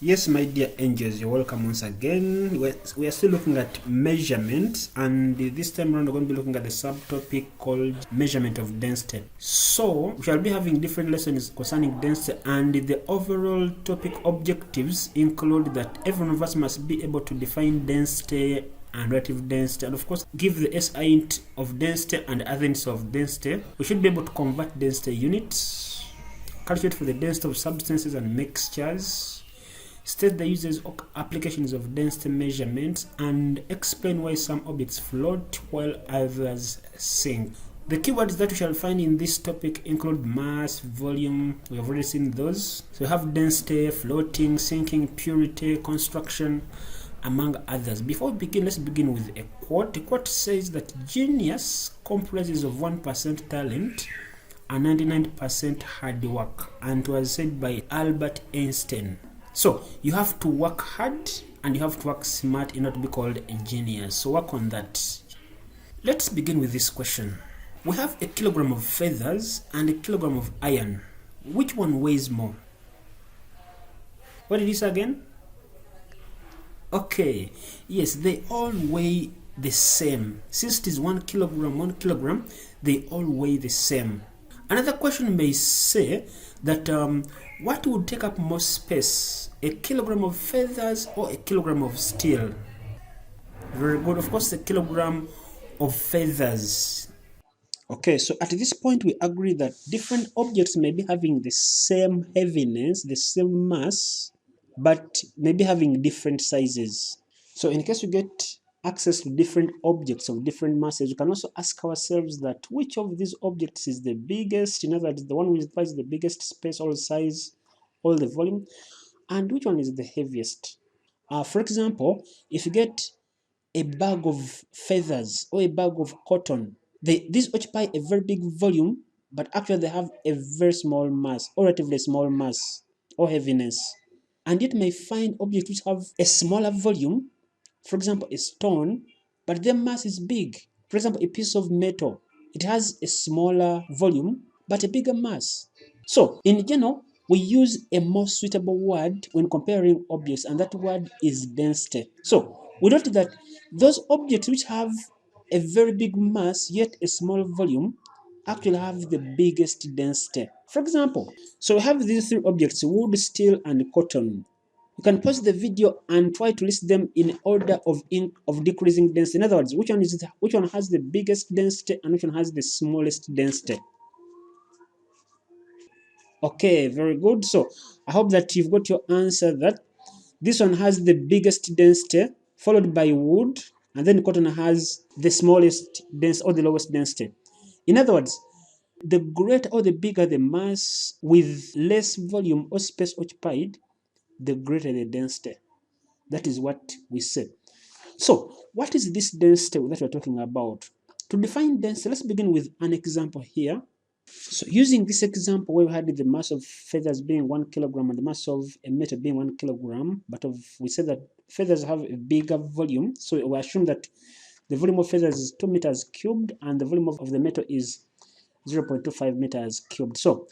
Yes, my dear angels, you're welcome once again. We are still looking at measurement, and this time around we're going to be looking at the subtopic called measurement of density. So we shall be having different lessons concerning density, and the overall topic objectives include that every one of us must be able to define density and relative density, and of course give the SI int of density and other units of density. We should be able to convert density units, calculate for the density of substances and mixtures, state the uses or applications of density measurements, and explain why some objects float while others sink. The keywords that we shall find in this topic include mass, volume. We have already seen those. So we have density, floating, sinking, purity, construction, among others. Before we begin, let's begin with a quote. The quote says that genius comprises of 1% talent and 99% hard work, and it was said by Albert Einstein. So you have to work hard and you have to work smart in order to be called a genius. So work on that. Let's begin with this question. We have a kilogram of feathers and a kilogram of iron. Which one weighs more? What did you say again? Okay, yes, they all weigh the same. Since it is 1 kilogram, they all weigh the same. Another question may say that what would take up more space, a kilogram of feathers or a kilogram of steel? Very good. Of course, a kilogram of feathers. Okay, so at this point we agree that different objects may be having the same heaviness, the same mass, but maybe having different sizes. So in case we get access to different objects of different masses, we can also ask ourselves that which of these objects is the biggest, in other words, the one which occupies the biggest space or size or the volume, and which one is the heaviest. For example, if you get a bag of feathers or a bag of cotton, these occupy a very big volume, but actually they have a very small mass or relatively small mass or heaviness. And yet may find objects which have a smaller volume, for example, a stone, but their mass is big. For example, a piece of metal, it has a smaller volume, but a bigger mass. So, in general, we use a more suitable word when comparing objects, and that word is density. So, we note that those objects which have a very big mass yet a small volume actually have the biggest density. For example, so we have these three objects: wood, steel, and cotton. You can pause the video and try to list them in order of decreasing density. In other words, which one has the biggest density and which one has the smallest density. Okay, very good. So I hope that you've got your answer, that this one has the biggest density, followed by wood, and then cotton has the smallest density or the lowest density. In other words, the greater or the bigger the mass with less volume or space occupied, the greater the density. That is what we say. So, what is this density that we're talking about? To define density, let's begin with an example here. So, using this example where we had the mass of feathers being 1 kilogram and the mass of a metal being 1 kilogram, but we said that feathers have a bigger volume, so we assume that the volume of feathers is 2 meters cubed and the volume of the metal is 0.25 meters cubed. So,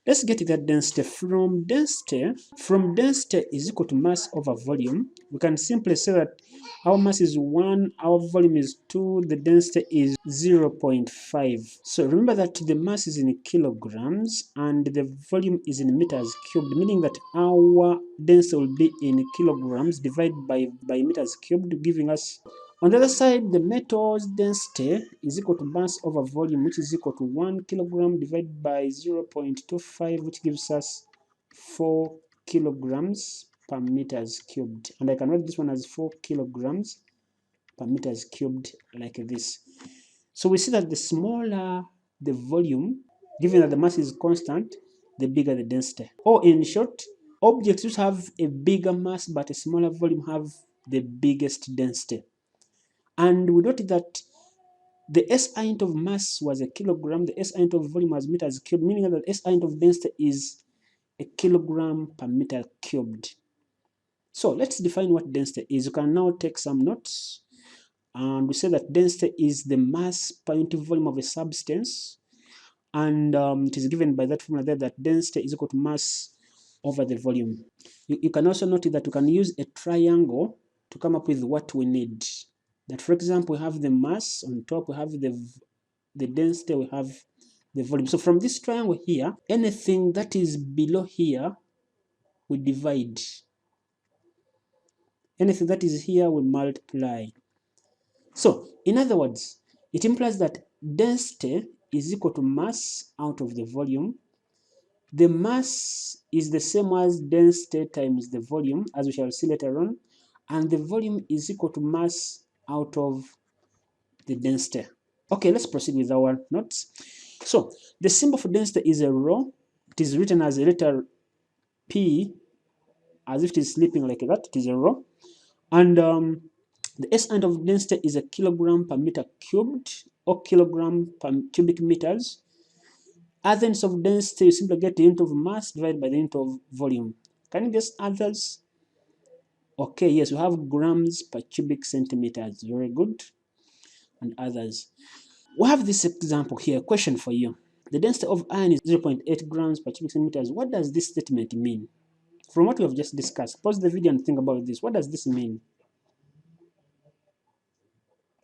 let's get that density. From density is equal to mass over volume. We can simply say that our mass is 1, our volume is 2, the density is 0.5. So remember that the mass is in kilograms and the volume is in meters cubed, meaning that our density will be in kilograms divided by meters cubed, giving us, on the other side, the metal's density is equal to mass over volume, which is equal to 1 kilogram divided by 0.25, which gives us 4 kilograms per meters cubed. And I can write this one as 4 kilograms per meters cubed like this. So we see that the smaller the volume, given that the mass is constant, the bigger the density. Or in short, objects which have a bigger mass but a smaller volume have the biggest density. And we noted that the SI int of mass was a kilogram, the SI int of volume was meters cubed, meaning that the SI int of density is a kilogram per meter cubed. So let's define what density is. You can now take some notes. And we say that density is the mass per unit volume of a substance. And it is given by that formula there, that density is equal to mass over the volume. You can also notice that we can use a triangle to come up with what we need. That, for example, we have the mass on top, we have the density, we have the volume. So from this triangle here, anything that is below here, we divide. Anything that is here, we multiply. So, in other words, it implies that density is equal to mass out of the volume. The mass is the same as density times the volume, as we shall see later on, and the volume is equal to mass out of the density. Okay, let's proceed with our notes. So, the symbol for density is a rho. It is written as a letter P, as if it is sleeping like that. It is a rho. And the SI of density is a kilogram per meter cubed or kilogram per cubic meters. Others of density, you simply get the unit of mass divided by the unit of volume. Can you guess others? Okay, yes, we have grams per cubic centimeters. Very good. And others. We have this example here. Question for you. The density of iron is 0.8 grams per cubic centimeters. What does this statement mean? From what we have just discussed, pause the video and think about this. What does this mean?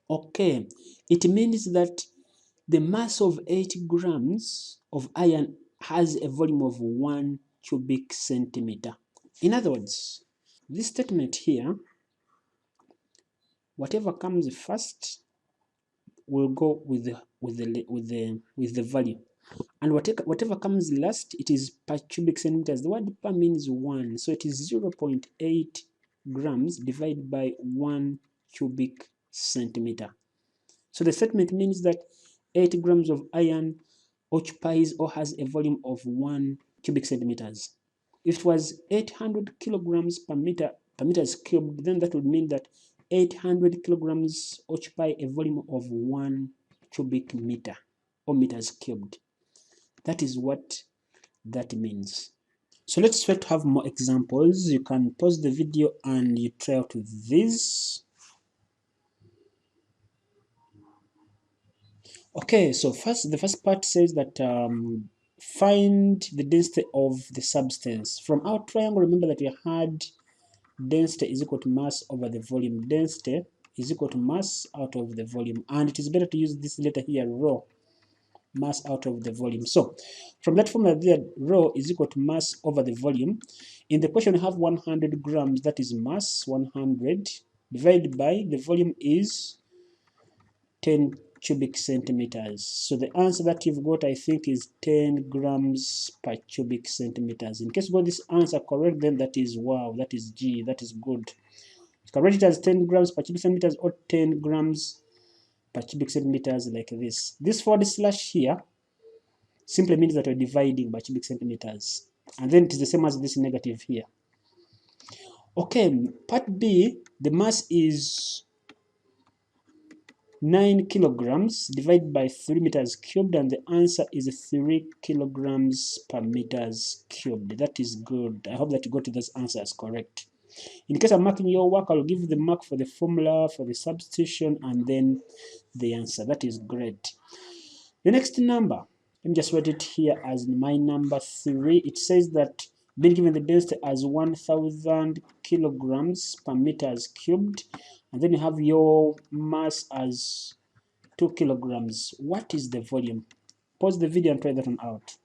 Okay, it means that the mass of 8 grams of iron has a volume of 1 cubic centimeter. In other words, this statement here, whatever comes first will go with the value, and whatever comes last, it is per cubic centimeters. The word per means 1, so it is 0.8 grams divided by 1 cubic centimeter. So the statement means that 8 grams of iron occupies or has a volume of 1 cubic centimeters. If it was 800 kilograms per meters cubed, then that would mean that 800 kilograms occupy a volume of 1 cubic meter or meters cubed. That is what that means. So let's try to have more examples. You can pause the video and you try out this. Okay, so the first part says that find the density of the substance. From our triangle, remember that we had density is equal to mass over the volume. Density is equal to mass out of the volume. And it is better to use this letter here, rho, mass out of the volume. So from that formula there, rho is equal to mass over the volume. In the question, we have 100 grams, that is mass, 100, divided by the volume is 10 cubic centimeters. So the answer that you've got, I think, is 10 grams per cubic centimeters. In case you got this answer correct, then that is wow, that is G, that is good. You can write it as 10 grams per cubic centimeters or 10 grams per cubic centimeters like this. This forward slash here simply means that we're dividing by cubic centimeters. And then it is the same as this negative here. Okay, part B, the mass is 9 kilograms divided by 3 meters cubed, and the answer is 3 kilograms per meters cubed. That is good. I hope that you got those answers correct. In case I'm marking your work, I'll give you the mark for the formula, for the substitution, and then the answer. That is great. The next number, let me just write it here as my number 3. It says that being given the density as 1000 kilograms per meters cubed, and then you have your mass as 2 kilograms. What is the volume? Pause the video and try that one out.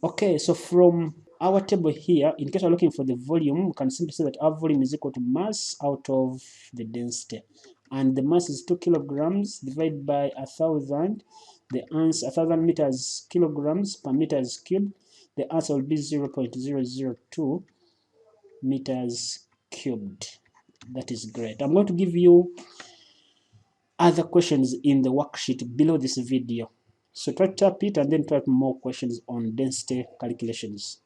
Okay, so from our table here, in case we're looking for the volume, we can simply say that our volume is equal to mass out of the density. And the mass is 2 kilograms divided by 1000. The answer, 1000 meters kilograms per meters cubed. The answer will be 0.002 meters cubed. That is great. I'm going to give you other questions in the worksheet below this video. So try to tap it and then try more questions on density calculations.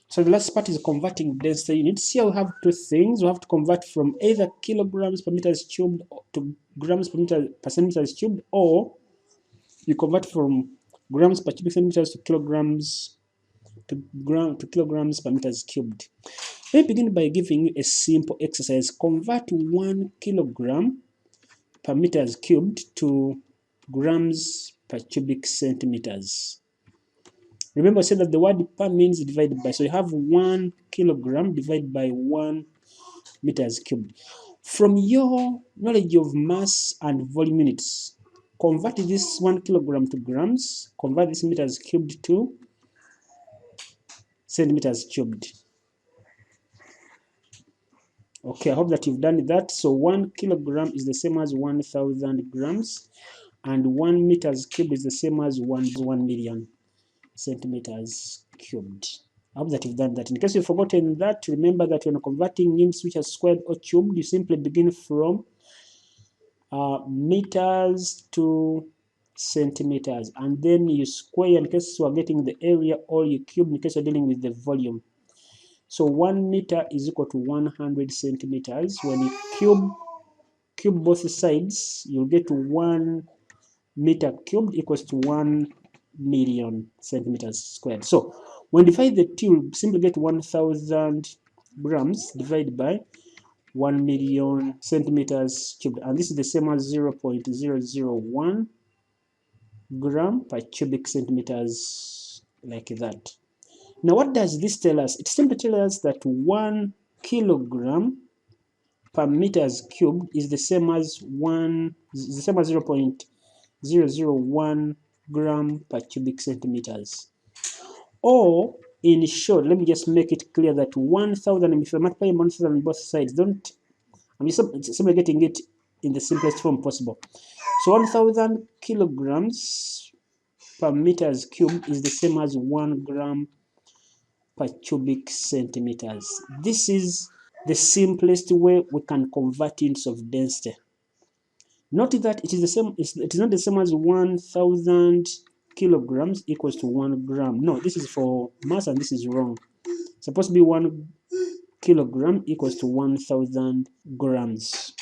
So the last part is converting density units. Here we have two things. We have to convert from either kilograms per meters cubed to grams per centimeters cubed, or you convert from grams per cubic centimeters to kilograms kilograms per meters cubed. Let me begin by giving you a simple exercise. Convert 1 kilogram per meters cubed to grams per cubic centimeters. Remember, I said that the word per means divided by. So you have 1 kilogram divided by 1 meters cubed. From your knowledge of mass and volume units, convert this 1 kilogram to grams, convert this meters cubed to centimeters cubed. Okay, I hope that you've done that. So 1 kilogram is the same as 1,000 grams, and 1 meters cubed is the same as 1 million centimeters cubed. I hope that you've done that. In case you've forgotten that, remember that when converting units which are squared or cubed, you simply begin from meters to centimeters, and then you square in case you are getting the area, or you cube in case you're dealing with the volume. So 1 meter is equal to 100 centimeters. When you cube both sides, you'll get to 1 meter cubed equals to 1 million centimeters squared. So when you divide the two, you'll simply get 1,000 grams divided by 1 million centimeters cubed, and this is the same as 0.001 gram per cubic centimeters, like that. Now what does this tell us? It simply tells us that 1 kilogram per meters cubed is the same as 0.001 gram per cubic centimeters. Or in short, let me just make it clear that 1,000, if you multiply 1,000 on both sides, I'm just simply getting it in the simplest form possible. So 1,000 kilograms per meters cubed is the same as 1 gram per cubic centimeters. This is the simplest way we can convert units of density. Note that it is the same. It is not the same as 1,000 kilograms equals to 1 gram. No, this is for mass, and this is wrong. It's supposed to be 1 kilogram equals to 1,000 grams.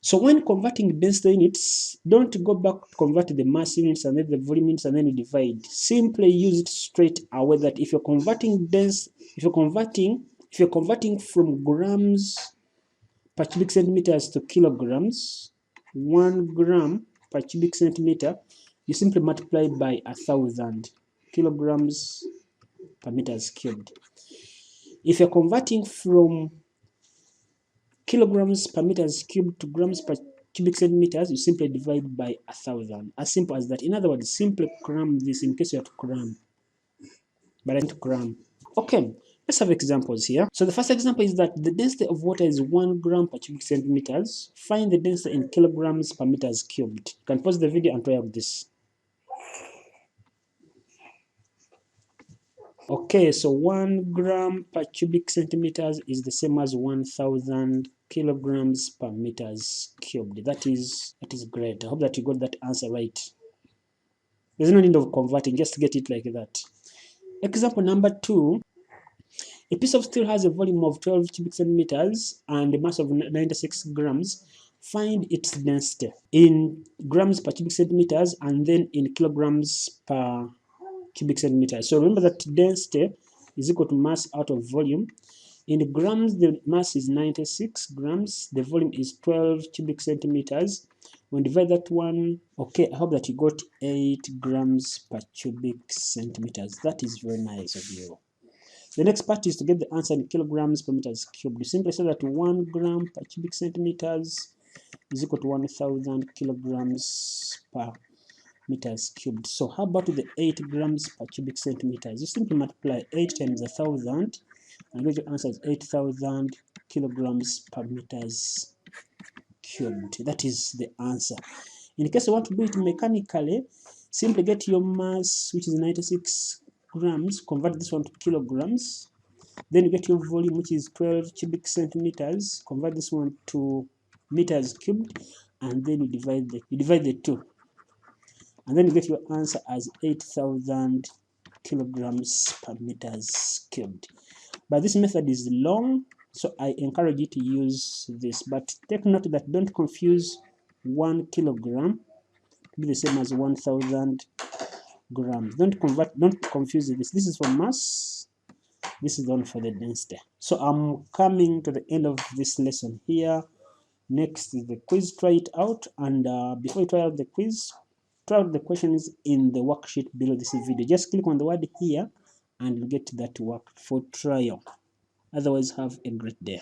So when converting density units, don't go back to convert the mass units and then the volume units and then you divide. Simply use it straight away. That if you're converting from grams per cubic centimeters to kilograms, 1 gram per cubic centimeter, you simply multiply by 1,000 kilograms per meters cubed. If you're converting from kilograms per meters cubed to grams per cubic centimeters, you simply divide by 1,000. As simple as that. In other words, simply cram this in case you have to cram. But I need to cram. Okay, let's have examples here. So the first example is that the density of water is 1 gram per cubic centimeters. Find the density in kilograms per meters cubed. You can pause the video and try out this. Okay, so 1 gram per cubic centimeters is the same as 1,000 kilograms per meters cubed. That is great. I hope that you got that answer right. There's no need of converting, just get it like that. Example number 2. A piece of steel has a volume of 12 cubic centimeters and a mass of 96 grams. Find its density in grams per cubic centimeters and then in kilograms per cubic centimeters. So remember that density is equal to mass out of volume. In grams, the mass is 96 grams. The volume is 12 cubic centimeters. When divide that one, okay, I hope that you got 8 grams per cubic centimeters. That is very nice of you. The next part is to get the answer in kilograms per meters cubed. You simply say that 1 gram per cubic centimeters is equal to 1,000 kilograms per meters cubed. So how about the 8 grams per cubic centimeters? You simply multiply 8 times 1,000 and get your answer is 8,000 kilograms per meters cubed. That is the answer. In case you want to do it mechanically, simply get your mass, which is 96 grams, convert this one to kilograms. Then you get your volume, which is 12 cubic centimeters, convert this one to meters cubed, and then you divide the two. And then you get your answer as 8,000 kilograms per meters cubed. But this method is long, so I encourage you to use this. But take note that don't confuse 1 kilogram to be the same as 1,000 grams. Don't confuse this. This is for mass. This is the one for the density. So I'm coming to the end of this lesson here. Next is the quiz. Try it out, and before you try out the quiz, try out the questions in the worksheet below this video. Just click on the word here and you'll get that work for trial. Otherwise, have a great day.